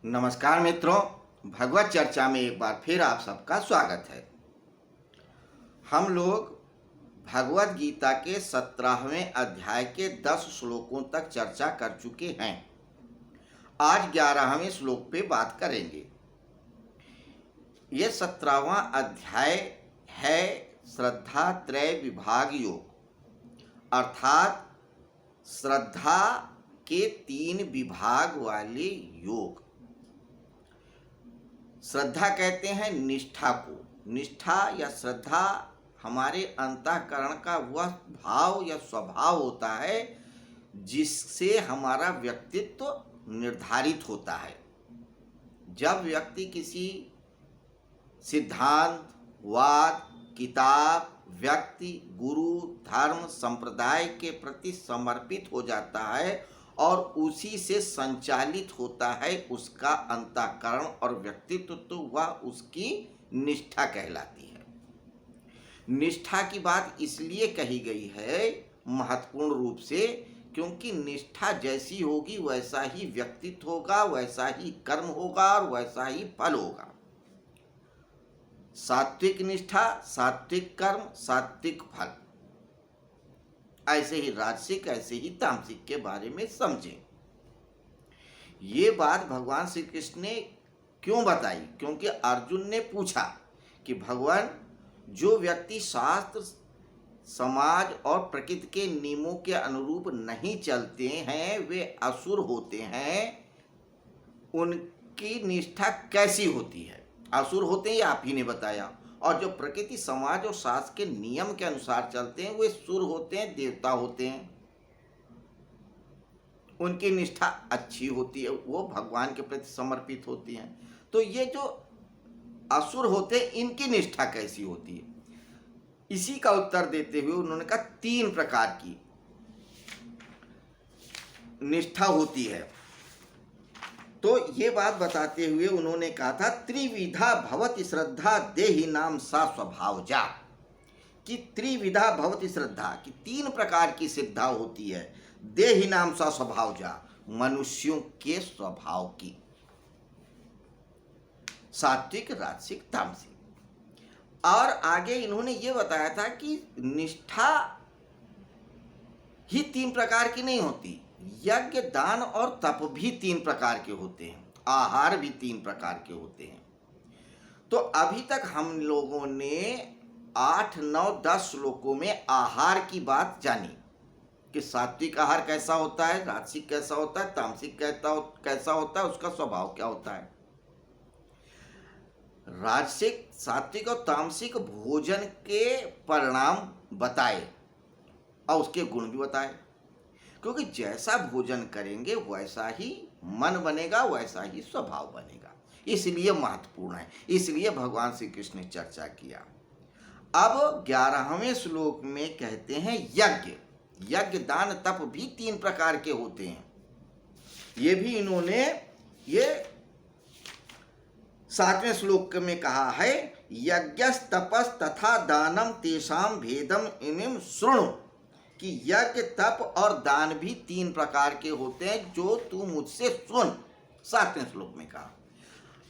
नमस्कार मित्रों, भगवत चर्चा में एक बार फिर आप सबका स्वागत है। हम लोग भगवत गीता के 17वें अध्याय के 10 श्लोकों तक चर्चा कर चुके हैं। आज 11वें श्लोक पे बात करेंगे। ये 17वां अध्याय है श्रद्धा त्रय विभाग योग, अर्थात श्रद्धा के 3 विभाग वाले योग। श्रद्धा कहते हैं निष्ठा को। निष्ठा या श्रद्धा हमारे अंतःकरण का वह भाव या स्वभाव होता है जिससे हमारा व्यक्तित्व निर्धारित होता है। जब व्यक्ति किसी सिद्धांत, वाद, किताब, व्यक्ति, गुरु, धर्म, संप्रदाय के प्रति समर्पित हो जाता है और उसी से संचालित होता है उसका अंतःकरण और व्यक्तित्व, तो वह उसकी निष्ठा कहलाती है। निष्ठा की बात इसलिए कही गई है महत्वपूर्ण रूप से, क्योंकि निष्ठा जैसी होगी वैसा ही व्यक्तित्व होगा, वैसा ही कर्म होगा और वैसा ही फल होगा। सात्विक निष्ठा, सात्विक कर्म, सात्विक फल। ऐसे ही राजसिक, ऐसे ही तामसिक के बारे में समझें। ये बात भगवान श्री कृष्ण ने क्यों बताई? क्योंकि अर्जुन ने पूछा कि भगवान, जो व्यक्ति शास्त्र, समाज और प्रकृति के नियमों के अनुरूप नहीं चलते हैं वे असुर होते हैं, उनकी निष्ठा कैसी होती है? असुर होते हैं, ये आप ही ने बताया। और जो प्रकृति, समाज और शास्त्र के नियम के अनुसार चलते हैं वे सुर होते हैं, देवता होते हैं। उनकी निष्ठा अच्छी होती है, वो भगवान के प्रति समर्पित होती हैं। तो ये जो असुर होते हैं इनकी निष्ठा कैसी होती है? इसी का उत्तर देते हुए उन्होंने कहा 3 प्रकार की निष्ठा होती है। तो ये बात बताते हुए उन्होंने कहा था त्रिविधा भवति श्रद्धा देहिनाम सा स्वभावजा, कि त्रिविधा भवति श्रद्धा, कि 3 प्रकार की श्रद्धा होती है। देहिनाम सा स्वभावजा, मनुष्यों के स्वभाव की। सात्विक, राजसिक, तामसिक। और आगे इन्होंने ये बताया था कि निष्ठा ही 3 प्रकार की नहीं होती, यज्ञ, दान और तप भी 3 प्रकार के होते हैं, आहार भी 3 प्रकार के होते हैं। तो अभी तक हम लोगों ने 8, 9, 10 श्लोकों में आहार की बात जानी कि सात्विक आहार कैसा होता है, राजसिक कैसा होता है, तामसिक कैसा होता है, उसका स्वभाव क्या होता है। राजसिक, सात्विक और तामसिक भोजन के परिणाम बताए और उसके गुण भी बताए, क्योंकि जैसा भोजन करेंगे वैसा ही मन बनेगा, वैसा ही स्वभाव बनेगा। इसलिए महत्वपूर्ण है, इसलिए भगवान श्री कृष्ण ने चर्चा किया। अब 11वें श्लोक में कहते हैं यज्ञ। यज्ञ, दान, तप भी 3 प्रकार के होते हैं। ये भी इन्होंने ये 7वें श्लोक में कहा है, यज्ञस तपस तथा दानम तेषाम भेदम इमिम शृणु, कि यज्ञ, तप और दान भी 3 प्रकार के होते हैं, जो तू मुझसे सुन। 7वें श्लोक में कहा।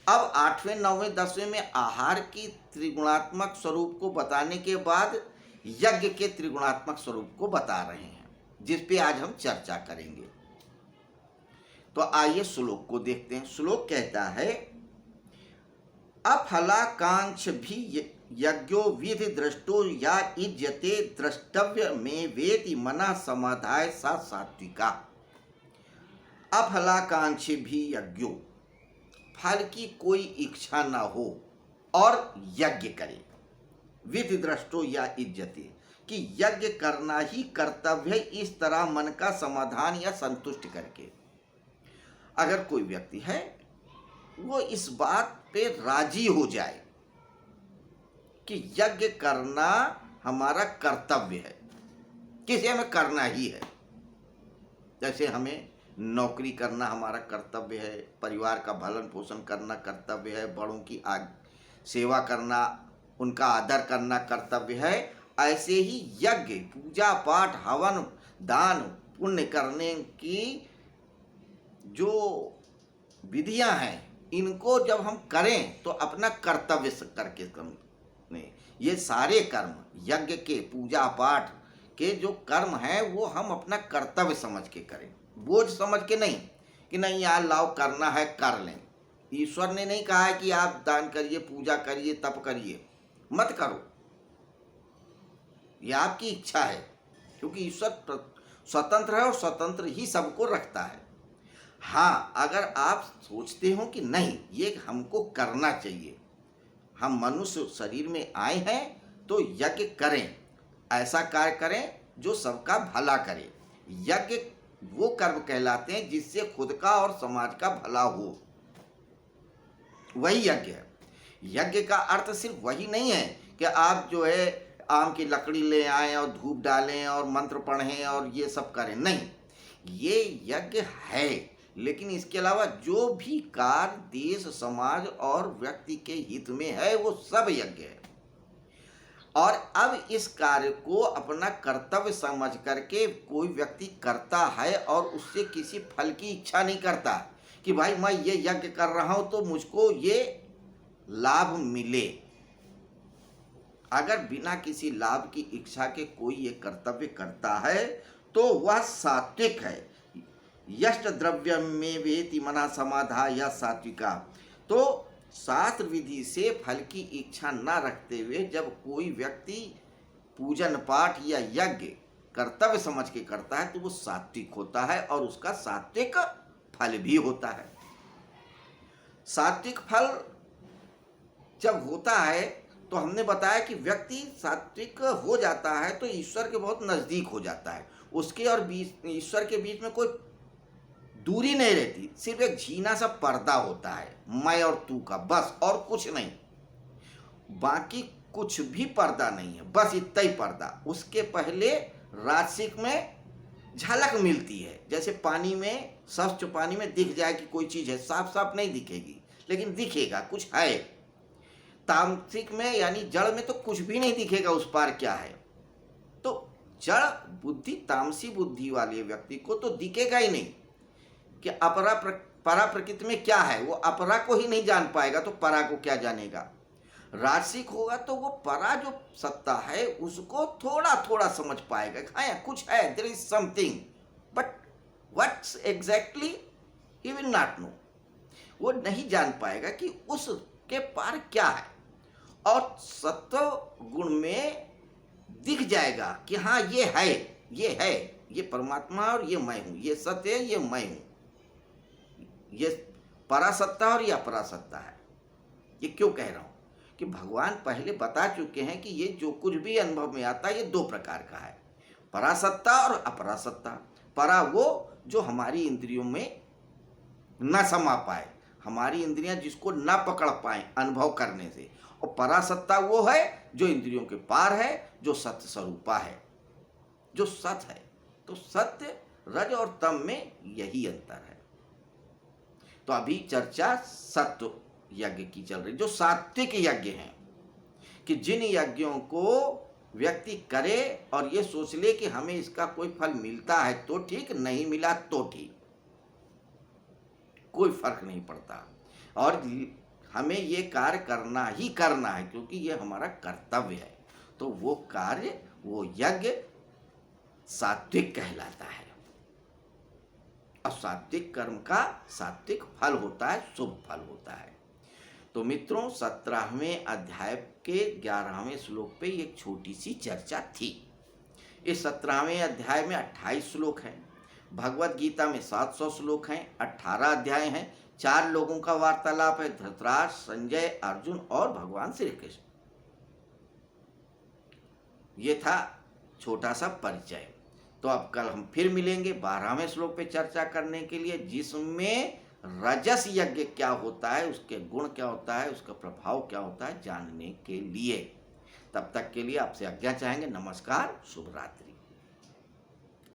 अब 8वें, 9वें, 10वें में आहार की त्रिगुणात्मक स्वरूप को बताने के बाद यज्ञ के त्रिगुणात्मक स्वरूप को बता रहे हैं, जिस पे आज हम चर्चा करेंगे। तो आइए श्लोक को देखते हैं। श्लोक कहता है, अफलाकांक्ष भी यज्ञो विधि दृष्टो या इज्यते द्रष्टव्य में वेति मना समाधाय सा सात्विका। अफलाकांक्षी भी यज्ञो, फल की कोई इच्छा ना हो और यज्ञ करे। विधि दृष्टो या इज्यते, कि यज्ञ करना ही कर्तव्य है, इस तरह मन का समाधान या संतुष्ट करके। अगर कोई व्यक्ति है वो इस बात पे राजी हो जाए कि यज्ञ करना हमारा कर्तव्य है, किसी हमें करना ही है। जैसे हमें नौकरी करना हमारा कर्तव्य है, परिवार का भरण पोषण करना कर्तव्य है, बड़ों की सेवा करना, उनका आदर करना कर्तव्य है, ऐसे ही यज्ञ, पूजा पाठ, हवन, दान, पुण्य करने की जो विधियां हैं, इनको जब हम करें तो अपना कर्तव्य से करके करने। ये सारे कर्म यज्ञ के, पूजा पाठ के जो कर्म हैं वो हम अपना कर्तव्य समझ के करें, बोझ समझ के नहीं कि नहीं यार लाओ करना है कर लें। ईश्वर ने नहीं कहा है कि आप दान करिए, पूजा करिए, तप करिए, मत करो, ये आपकी इच्छा है, क्योंकि ईश्वर स्वतंत्र है और स्वतंत्र ही सबको रखता है। हाँ, अगर आप सोचते हो कि नहीं ये हमको करना चाहिए, हम मनुष्य शरीर में आए हैं तो यज्ञ करें, ऐसा कार्य करें जो सबका भला करे। यज्ञ वो कर्म कहलाते हैं जिससे खुद का और समाज का भला हो, वही यज्ञ है। यज्ञ का अर्थ सिर्फ वही नहीं है कि आप जो है आम की लकड़ी ले आएं और धूप डालें और मंत्र पढ़ें और ये सब करें, नहीं, ये यज्ञ है। लेकिन इसके अलावा जो भी कार्य देश, समाज और व्यक्ति के हित में है वो सब यज्ञ है। और अब इस कार्य को अपना कर्तव्य समझ करके कोई व्यक्ति करता है और उससे किसी फल की इच्छा नहीं करता कि भाई मैं ये यज्ञ कर रहा हूं तो मुझको ये लाभ मिले। अगर बिना किसी लाभ की इच्छा के कोई ये कर्तव्य करता है तो वह सात्विक है। यष्ट द्रव्य में वेति मना समाधा या सात्विका। तो शास्त्र विधि से फल की इच्छा न रखते हुए जब कोई व्यक्ति पूजन पाठ या यज्ञ कर्तव्य समझ के करता है तो वो सात्विक होता है और उसका सात्विक फल भी होता है। सात्विक फल जब होता है तो हमने बताया कि व्यक्ति सात्विक हो जाता है तो ईश्वर के बहुत नज़दीक हो जाता है। उसके और ईश्वर के बीच में कोई दूरी नहीं रहती, सिर्फ एक झीना सा पर्दा होता है मैं और तू का, बस, और कुछ नहीं, बाकी कुछ भी पर्दा नहीं है, बस इतना ही पर्दा। उसके पहले राशिक में झलक मिलती है, जैसे पानी में, स्वच्छ पानी में दिख जाए कि कोई चीज़ है, साफ साफ नहीं दिखेगी लेकिन दिखेगा कुछ है। तामसिक में यानी जड़ में तो कुछ भी नहीं दिखेगा उस पार क्या है। तो जड़ बुद्धि, तामसी बुद्धि वाले व्यक्ति को तो दिखेगा ही नहीं कि परा प्रकृति में क्या है, वो अपरा को ही नहीं जान पाएगा तो परा को क्या जानेगा। राशिक होगा तो वो परा जो सत्ता है उसको थोड़ा थोड़ा समझ पाएगा, हाँ कुछ है, there is something, but what's exactly he will not know. वो नहीं जान पाएगा कि उसके पार क्या है। और सत्व गुण में दिख जाएगा कि हाँ ये है, ये है, ये परमात्मा और ये मैं हूँ, ये सत्य है, ये मैं हूँ, ये परासत्ता और ये अपरासत्ता है। ये क्यों कह रहा हूँ कि भगवान पहले बता चुके हैं कि ये जो कुछ भी अनुभव में आता है ये दो प्रकार का है, परासत्ता और अपरासत्ता। परा वो जो हमारी इंद्रियों में न समा पाए, हमारी इंद्रियां जिसको न पकड़ पाए अनुभव करने से, और परासत्ता वो है जो इंद्रियों के पार है, जो सत्य स्वरूपा है, जो सत्य है। तो सत्य, रज और तम में यही अंतर है। तो अभी चर्चा सत्व यज्ञ की चल रही, जो सात्विक यज्ञ हैं, कि जिन यज्ञों को व्यक्ति करे और ये सोच ले कि हमें इसका कोई फल मिलता है तो ठीक, नहीं मिला तो ठीक, कोई फर्क नहीं पड़ता, और हमें ये कार्य करना ही करना है क्योंकि ये हमारा कर्तव्य है, तो वो कार्य, वो यज्ञ सात्विक कहलाता है। और सात्विक कर्म का सात्विक फल होता है, शुभ फल होता है। तो मित्रों, 17वें अध्याय के 11वें श्लोक पे एक छोटी सी चर्चा थी। इस 17वें अध्याय में 28 श्लोक हैं, भगवत गीता में 700 श्लोक हैं, 18 अध्याय हैं, 4 लोगों का वार्तालाप है, धृतराष्ट्र, संजय, अर्जुन और भगवान श्री कृष्ण। ये था छोटा सा परिचय। तो अब कल हम फिर मिलेंगे 12वें श्लोक पे चर्चा करने के लिए, जिसमें रजस यज्ञ क्या होता है, उसके गुण क्या होता है, उसका प्रभाव क्या होता है जानने के लिए। तब तक के लिए आपसे आज्ञा चाहेंगे। नमस्कार, शुभ रात्रि।